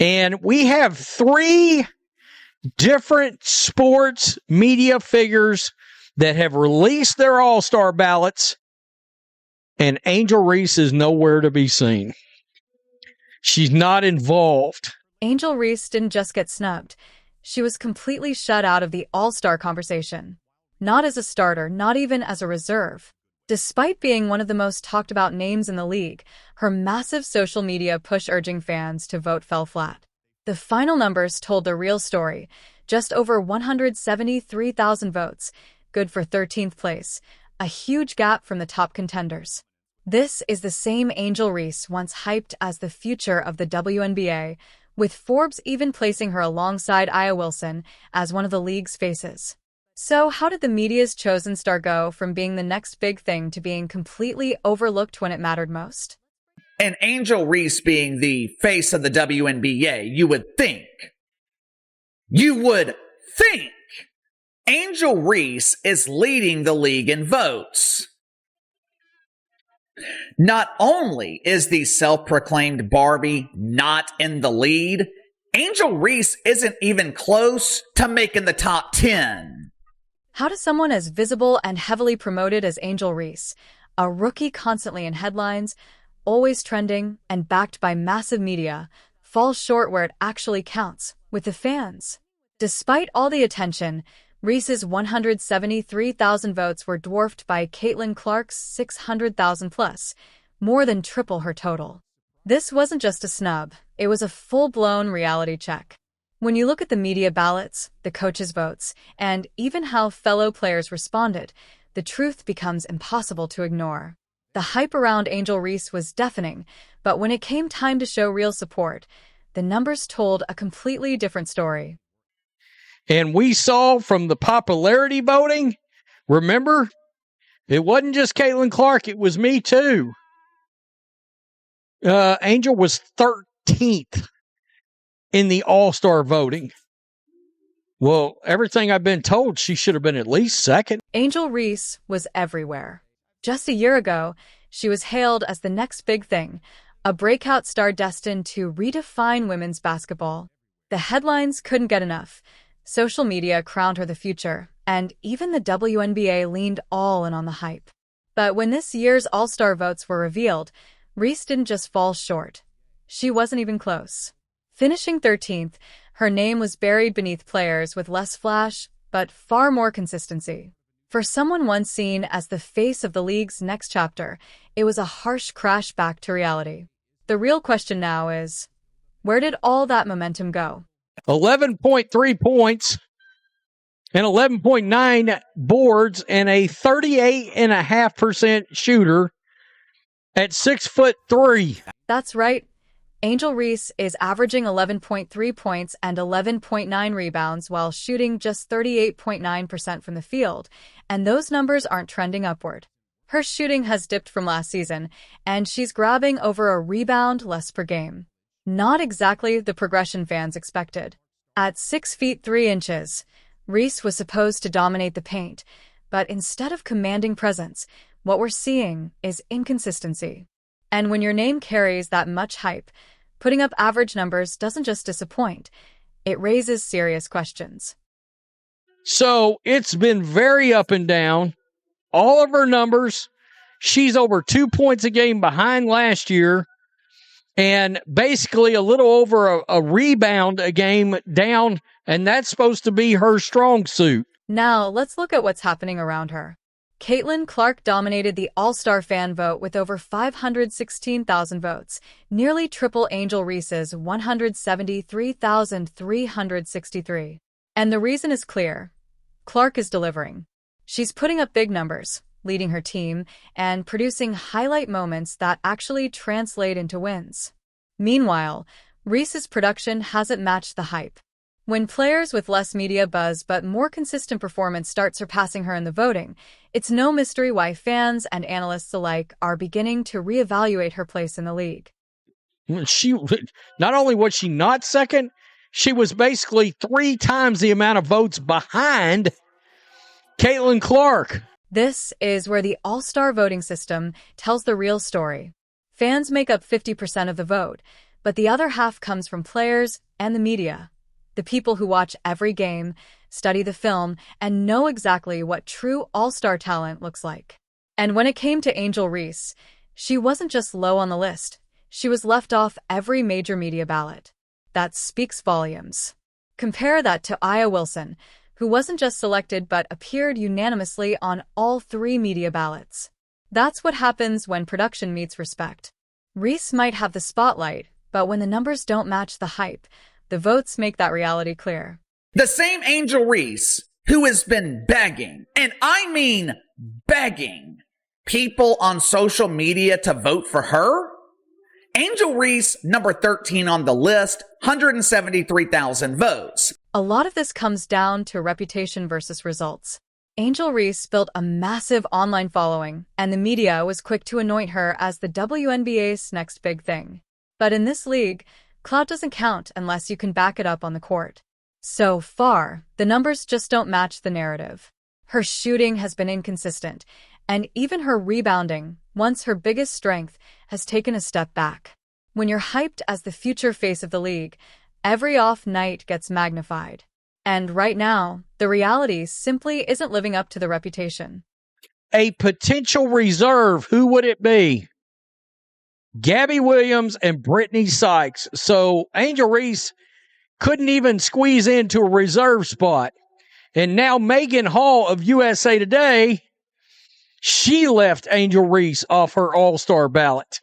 And we have 3 different sports media figures that have released their All-Star ballots, and Angel Reese is nowhere to be seen. She's not involved. Angel Reese didn't just get snubbed. She was completely shut out of the All-Star conversation. Not as a starter, not even as a reserve. Despite being one of the most talked about names in the league, her massive social media push urging fans to vote fell flat. The final numbers told the real story. Just over 173,000 votes, good for 13th place, a huge gap from the top contenders. This is the same Angel Reese once hyped as the future of the WNBA, with Forbes even placing her alongside Aya Wilson as one of the league's faces. So how did the media's chosen star go from being the next big thing to being completely overlooked when it mattered most? And Angel Reese being the face of the WNBA, you would think Angel Reese is leading the league in votes. Not only is the self-proclaimed Barbie not in the lead, Angel Reese isn't even close to making the top 10. How does someone as visible and heavily promoted as Angel Reese, a rookie constantly in headlines, always trending, and backed by massive media, fall short where it actually counts, with the fans? Despite all the attention, Reese's 173,000 votes were dwarfed by Caitlin Clark's 600,000 plus, more than triple her total. This wasn't just a snub, it was a full-blown reality check. When you look at the media ballots, the coaches' votes, and even how fellow players responded, the truth becomes impossible to ignore. The hype around Angel Reese was deafening, but when it came time to show real support, the numbers told a completely different story. And we saw from the popularity voting, remember, it wasn't just Caitlin Clark, it was me too. Angel was 13th in the All-Star voting. Well, everything I've been told, she should have been at least second. Angel Reese was everywhere. Just a year ago, she was hailed as the next big thing, a breakout star destined to redefine women's basketball. The headlines couldn't get enough. Social media crowned her the future, and even the WNBA leaned all in on the hype. But when this year's All-Star votes were revealed, Reese didn't just fall short. She wasn't even close. Finishing 13th, her name was buried beneath players with less flash, but far more consistency. For someone once seen as the face of the league's next chapter, it was a harsh crash back to reality. The real question now is, where did all that momentum go? 11.3 points and 11.9 boards and a 38.5% shooter at 6'3". That's right. Angel Reese is averaging 11.3 points and 11.9 rebounds while shooting just 38.9% from the field, and those numbers aren't trending upward. Her shooting has dipped from last season, and she's grabbing over a rebound less per game. Not exactly the progression fans expected. At 6 feet 3 inches, Reese was supposed to dominate the paint, but instead of commanding presence, what we're seeing is inconsistency. And when your name carries that much hype, putting up average numbers doesn't just disappoint, it raises serious questions. So it's been very up and down. All of her numbers, she's over 2 points a game behind last year, and basically a little over a rebound a game down, and that's supposed to be her strong suit. Now, let's look at what's happening around her. Caitlin Clark dominated the All-Star fan vote with over 516,000 votes, nearly triple Angel Reese's 173,363. And the reason is clear. Clark is delivering. She's putting up big numbers, leading her team, and producing highlight moments that actually translate into wins. Meanwhile, Reese's production hasn't matched the hype. When players with less media buzz but more consistent performance start surpassing her in the voting, it's no mystery why fans and analysts alike are beginning to reevaluate her place in the league. She not only was she not second, she was basically 3 times the amount of votes behind Caitlin Clark. This is where the All-Star voting system tells the real story. Fans make up 50% of the vote, but the other half comes from players and the media. The people who watch every game, study the film, and know exactly what true all-star talent looks like. And when it came to Angel Reese, she wasn't just low on the list. She was left off every major media ballot. That speaks volumes. Compare that to Aya Wilson, who wasn't just selected but appeared unanimously on all 3 media ballots. That's what happens when production meets respect. Reese might have the spotlight, but when the numbers don't match the hype, the votes make that reality clear. The same Angel Reese who has been begging, and I mean begging, people on social media to vote for her? Angel Reese, number 13 on the list, 173,000 votes. A lot of this comes down to reputation versus results. Angel Reese built a massive online following, and the media was quick to anoint her as the WNBA's next big thing. But in this league, clout doesn't count unless you can back it up on the court. So far, the numbers just don't match the narrative. Her shooting has been inconsistent, and even her rebounding, once her biggest strength, has taken a step back. When you're hyped as the future face of the league, every off night gets magnified. And right now, the reality simply isn't living up to the reputation. A potential reserve, who would it be? Gabby Williams and Brittany Sykes. So Angel Reese couldn't even squeeze into a reserve spot. And now Megan Hall of USA Today, she left Angel Reese off her All-Star ballot.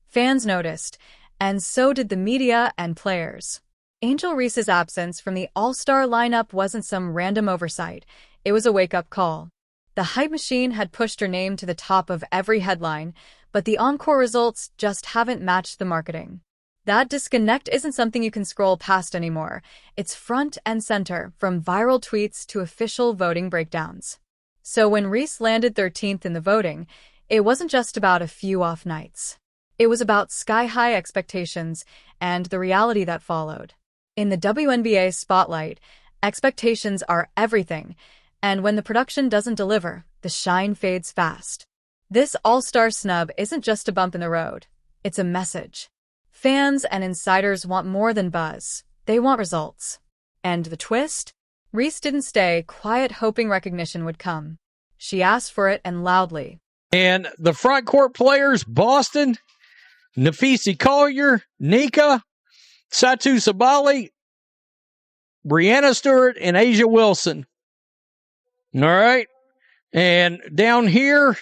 Fans noticed, and so did the media and players. Angel Reese's absence from the All-Star lineup wasn't some random oversight. It was a wake-up call. The hype machine had pushed her name to the top of every headline, but the encore results just haven't matched the marketing. That disconnect isn't something you can scroll past anymore. It's front and center, from viral tweets to official voting breakdowns. So when Reese landed 13th in the voting, it wasn't just about a few off nights. It was about sky-high expectations and the reality that followed. In the WNBA spotlight, expectations are everything, and when the production doesn't deliver, the shine fades fast. This all-star snub isn't just a bump in the road. It's a message. Fans and insiders want more than buzz. They want results. And the twist? Reese didn't stay quiet hoping recognition would come. She asked for it, and loudly. And the front court players, Boston, Nafisi Collier, Nika, Satu Sabali, Brianna Stewart, and Asia Wilson. All right. And down here,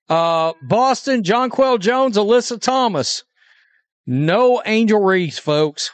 Boston, Jonquel Jones, Alyssa Thomas. No Angel Reese, folks.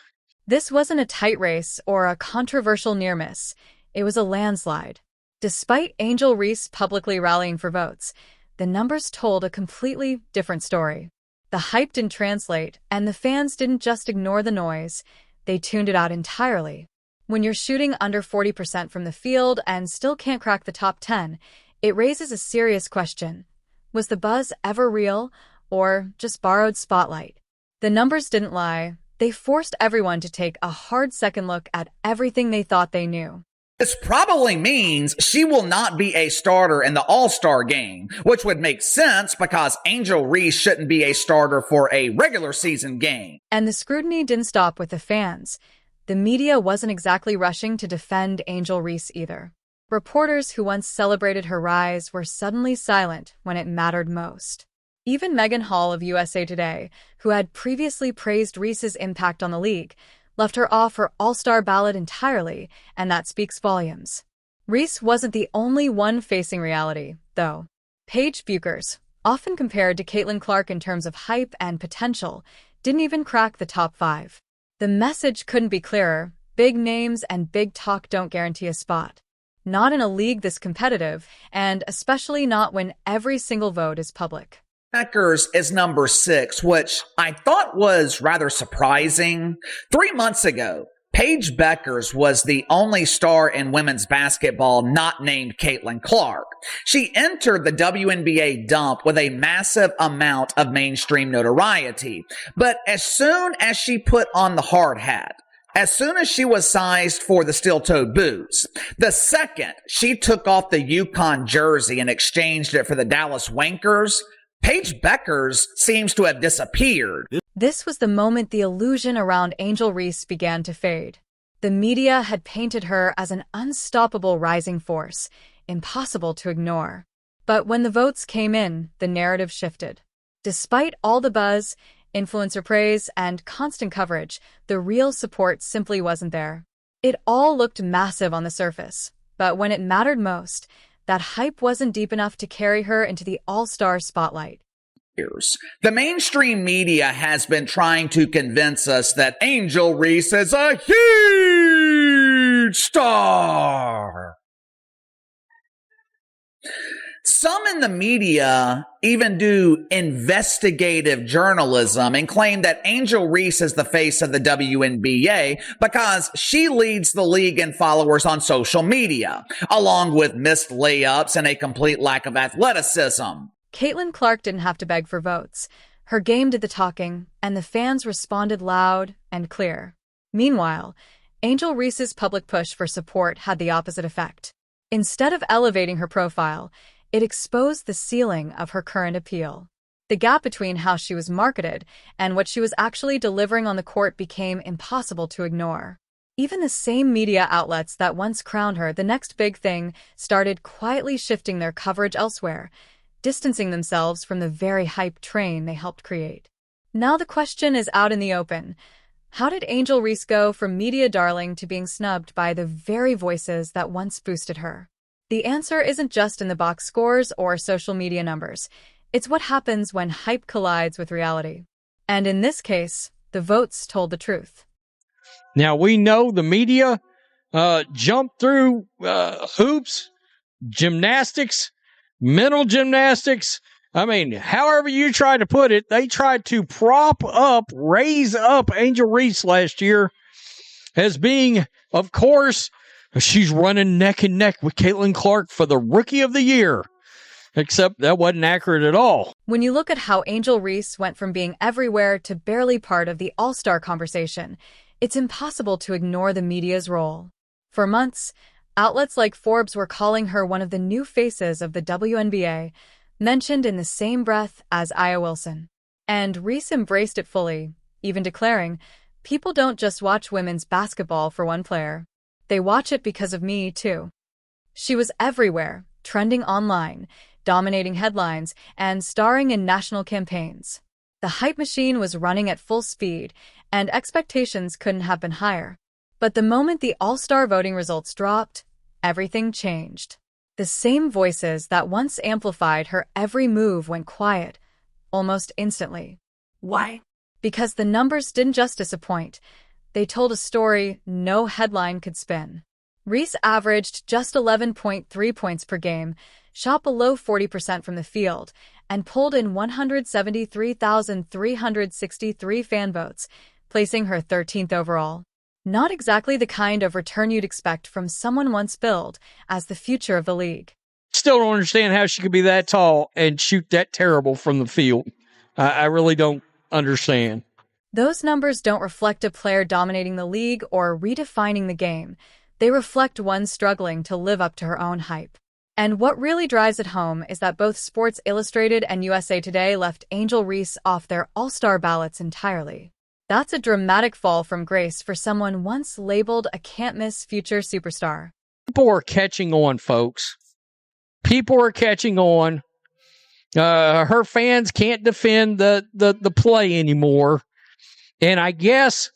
This wasn't a tight race or a controversial near miss. It was a landslide. Despite Angel Reese publicly rallying for votes, the numbers told a completely different story. The hype didn't translate, and the fans didn't just ignore the noise. They tuned it out entirely. When you're shooting under 40% from the field and still can't crack the top 10, it raises a serious question. Was the buzz ever real, or just borrowed spotlight? The numbers didn't lie. They forced everyone to take a hard second look at everything they thought they knew. This probably means she will not be a starter in the All-Star game, which would make sense because Angel Reese shouldn't be a starter for a regular season game. And the scrutiny didn't stop with the fans. The media wasn't exactly rushing to defend Angel Reese either. Reporters who once celebrated her rise were suddenly silent when it mattered most. Even Megan Hall of USA Today, who had previously praised Reese's impact on the league, left her off her All-Star ballot entirely, and that speaks volumes. Reese wasn't the only one facing reality, though. Paige Bueckers, often compared to Caitlin Clark in terms of hype and potential, didn't even crack the top 5. The message couldn't be clearer. Big names and big talk don't guarantee a spot. Not in a league this competitive, and especially not when every single vote is public. Bueckers is number 6, which I thought was rather surprising. 3 months ago, Paige Bueckers was the only star in women's basketball not named Caitlin Clark. She entered the WNBA dump with a massive amount of mainstream notoriety. But as soon as she put on the hard hat, as soon as she was sized for the steel-toed boots, the second she took off the UConn jersey and exchanged it for the Dallas Wankers, Paige Bueckers seems to have disappeared. This was the moment the illusion around Angel Reese began to fade. The media had painted her as an unstoppable rising force, impossible to ignore. But when the votes came in, the narrative shifted. Despite all the buzz, influencer praise, and constant coverage, the real support simply wasn't there. It all looked massive on the surface, but when it mattered most, that hype wasn't deep enough to carry her into the All-Star spotlight. The mainstream media has been trying to convince us that Angel Reese is a huge star. Some in the media even do investigative journalism and claim that Angel Reese is the face of the WNBA because she leads the league in followers on social media, along with missed layups and a complete lack of athleticism. Caitlin Clark didn't have to beg for votes. Her game did the talking, and the fans responded loud and clear. Meanwhile, Angel Reese's public push for support had the opposite effect. Instead of elevating her profile, it exposed the ceiling of her current appeal. The gap between how she was marketed and what she was actually delivering on the court became impossible to ignore. Even the same media outlets that once crowned her the next big thing started quietly shifting their coverage elsewhere, distancing themselves from the very hype train they helped create. Now the question is out in the open. How did Angel Reese go from media darling to being snubbed by the very voices that once boosted her? The answer isn't just in the box scores or social media numbers. It's what happens when hype collides with reality. And in this case, the votes told the truth. Now, we know the media jumped through hoops, gymnastics, mental gymnastics. I mean, however you try to put it, they tried to raise up Angel Reese last year as being, of course, she's running neck and neck with Caitlin Clark for the Rookie of the Year. Except that wasn't accurate at all. When you look at how Angel Reese went from being everywhere to barely part of the All-Star conversation, it's impossible to ignore the media's role. For months, outlets like Forbes were calling her one of the new faces of the WNBA, mentioned in the same breath as Aya Wilson. And Reese embraced it fully, even declaring, "People don't just watch women's basketball for one player. They watch it because of me, too." She was everywhere, trending online, dominating headlines, and starring in national campaigns. The hype machine was running at full speed, and expectations couldn't have been higher. But the moment the All-Star voting results dropped, everything changed. The same voices that once amplified her every move went quiet, almost instantly. Why? Because the numbers didn't just disappoint. They told a story no headline could spin. Reese averaged just 11.3 points per game, shot below 40% from the field, and pulled in 173,363 fan votes, placing her 13th overall. Not exactly the kind of return you'd expect from someone once billed as the future of the league. Still don't understand how she could be that tall and shoot that terrible from the field. I really don't understand. Those numbers don't reflect a player dominating the league or redefining the game. They reflect one struggling to live up to her own hype. And what really drives it home is that both Sports Illustrated and USA Today left Angel Reese off their All-Star ballots entirely. That's a dramatic fall from grace for someone once labeled a can't-miss future superstar. People are catching on, folks. People are catching on. Her fans can't defend the play anymore. And I guess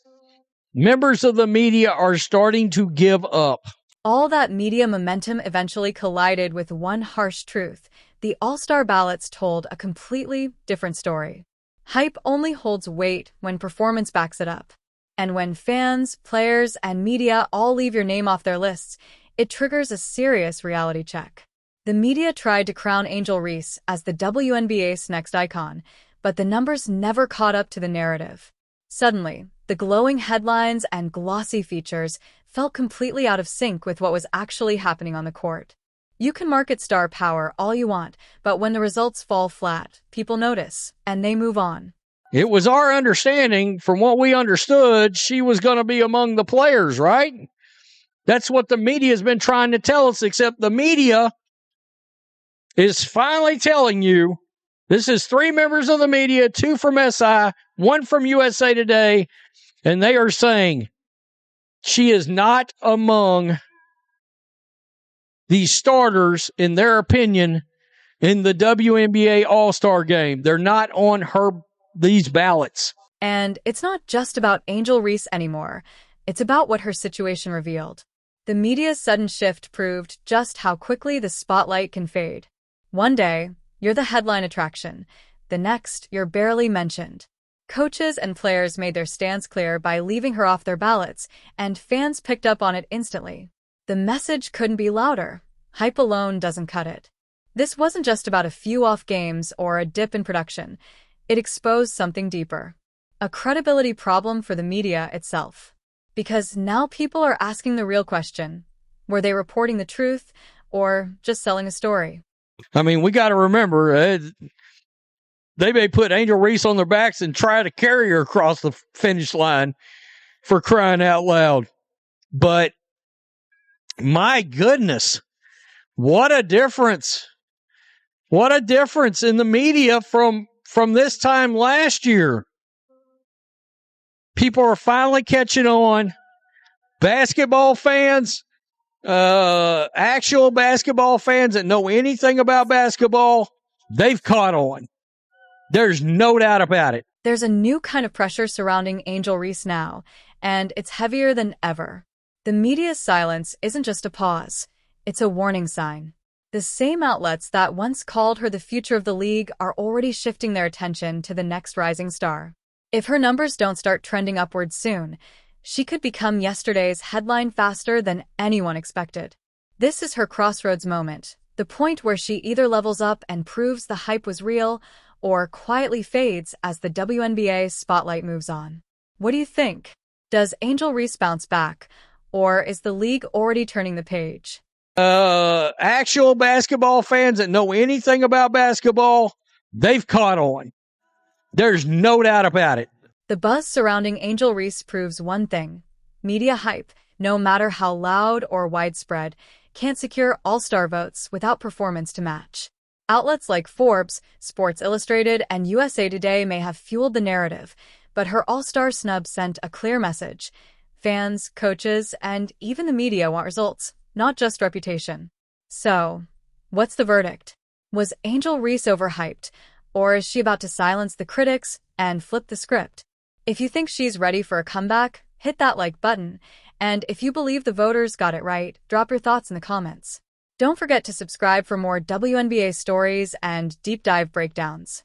members of the media are starting to give up. All that media momentum eventually collided with one harsh truth. The All-Star ballots told a completely different story. Hype only holds weight when performance backs it up. And when fans, players, and media all leave your name off their lists, it triggers a serious reality check. The media tried to crown Angel Reese as the WNBA's next icon, but the numbers never caught up to the narrative. Suddenly, the glowing headlines and glossy features felt completely out of sync with what was actually happening on the court. You can market star power all you want, but when the results fall flat, people notice, and they move on. It was our understanding, from what we understood, she was going to be among the players, right? That's what the media has been trying to tell us, except the media is finally telling you, this is 3 members of the media, 2 from SI, one from USA Today, and they are saying she is not among the starters, in their opinion, in the WNBA All-Star game. They're not on these ballots. And it's not just about Angel Reese anymore. It's about what her situation revealed. The media's sudden shift proved just how quickly the spotlight can fade. One day, you're the headline attraction. The next, you're barely mentioned. Coaches and players made their stance clear by leaving her off their ballots, and fans picked up on it instantly. The message couldn't be louder. Hype alone doesn't cut it. This wasn't just about a few off games or a dip in production. It exposed something deeper. A credibility problem for the media itself. Because now people are asking the real question. Were they reporting the truth or just selling a story? I mean, we got to remember, they may put Angel Reese on their backs and try to carry her across the finish line, for crying out loud. But my goodness, what a difference. What a difference in the media from this time last year. People are finally catching on. Basketball fans, actual basketball fans that know anything about basketball, they've caught on. There's no doubt about it. There's a new kind of pressure surrounding Angel Reese now, and it's heavier than ever. The media's silence isn't just a pause. It's a warning sign. The same outlets that once called her the future of the league are already shifting their attention to the next rising star. If her numbers don't start trending upwards soon, she could become yesterday's headline faster than anyone expected. This is her crossroads moment, the point where she either levels up and proves the hype was real, or quietly fades as the WNBA spotlight moves on. What do you think? Does Angel Reese bounce back, or is the league already turning the page? Actual basketball fans that know anything about basketball, they've caught on. There's no doubt about it. The buzz surrounding Angel Reese proves one thing. Media hype, no matter how loud or widespread, can't secure all-star votes without performance to match. Outlets like Forbes, Sports Illustrated, and USA Today may have fueled the narrative, but her all-star snub sent a clear message. Fans, coaches, and even the media want results, not just reputation. So, what's the verdict? Was Angel Reese overhyped, or is she about to silence the critics and flip the script? If you think she's ready for a comeback, hit that like button, and if you believe the voters got it right, drop your thoughts in the comments. Don't forget to subscribe for more WNBA stories and deep dive breakdowns.